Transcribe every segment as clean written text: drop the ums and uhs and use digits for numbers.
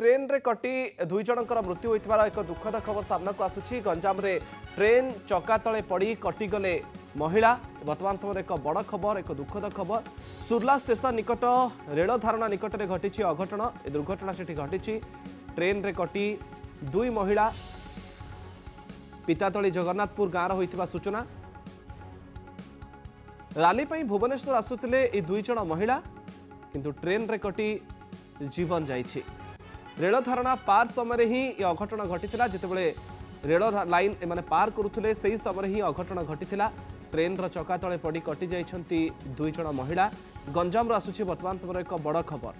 Train रे कटी दुई जनकर मृत्यु होइतिबार एक दुखद खबर सामना को आसुची। गंजाम रे ट्रेन चक्का तले पड़ी कटिगले महिला। वर्तमान समय एक बड़ खबर, एक दुखद खबर। सुर्ला स्टेशन निकट रेल धारणा निकट में घटी अघटन। दुर्घटना से घटी ट्रेन रे कटी दुई महिला। पितातली जगन्नाथपुर गाँव होइतिबा सूचना। राली पई भुवनेश्वर आसुतिले ए दुई जन महिला, किंतु ट्रेन रे कटी जीवन जाइछि। रेल धारणा पार समय ही अघटन घटीथिला। जितेबले रेल लाइन एमाने पार करुथिले सेही समय ही अघटन घटीथिला। ट्रेन रो चक्का तळे पड़ी कटि जाइछंती दुई जन महिला। गंजाम रो आसुछि वर्तमान समय एक बड़ खबर।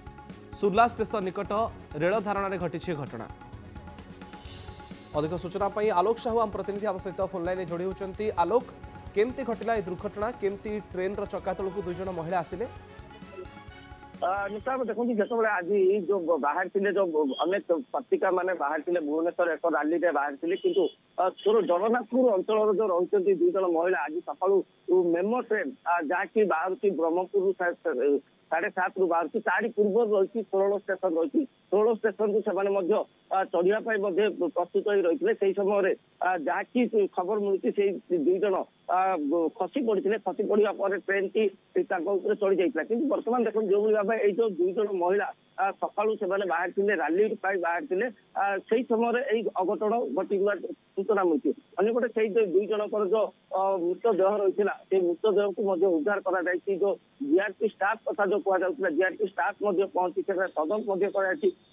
सुर्ला स्टेशन निकट रेल धारणा रे घटिछि घटना। अधिक सूचना पई आलोक साहू आम प्रतिनिधि आम सहित फोन लाइन जोड़ी होचंती। आलोक, केमती घटिला ए दुर्घटना? केमती ट्रेन रो चक्का तळकु दुई जन महिला आसिले? निश्चय देखो जो आज जो बाहर जो अनेक पत्रिका माने बाहर भुवनेश्वर एक राली बाहर किंतु जगन्नाथपुर अंचल जो रही दुई जन महिला आज सका मेमो ट्रेन जहाँकि बाहर ब्रह्मपुर 7:30 रु बाहर तारी पूर्व रही 16 स्टेशन रही 16 स्टेशन को चढ़िया प्रस्तुत रही से समय जहाँकि खबर मिलती दुई जन खसी पड़ते खसी पड़ा पर ट्रेन की चढ़ी जाता कि बर्तमान देखो जो भाव ये दुई जन महिला सका बाहर राली बाहर से समय अघटन घटिवा सूचना मिलती। अंपटे से दुई जनकर जो मृतदेह रही मृतदेह को उद्धार कर जो जीआरपी स्टाफ कथा जो कहला जीआरपी स्टाफ पहुंची तदंत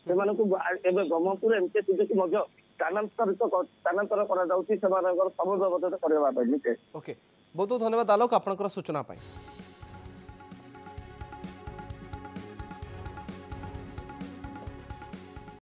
ब्रह्मपुर एमकेसीडी की स्थानांतर कर शव व्यवस्था करने। ओके, बहुत बहुत धन्यवाद आलोक आपनकर सूचना पाई।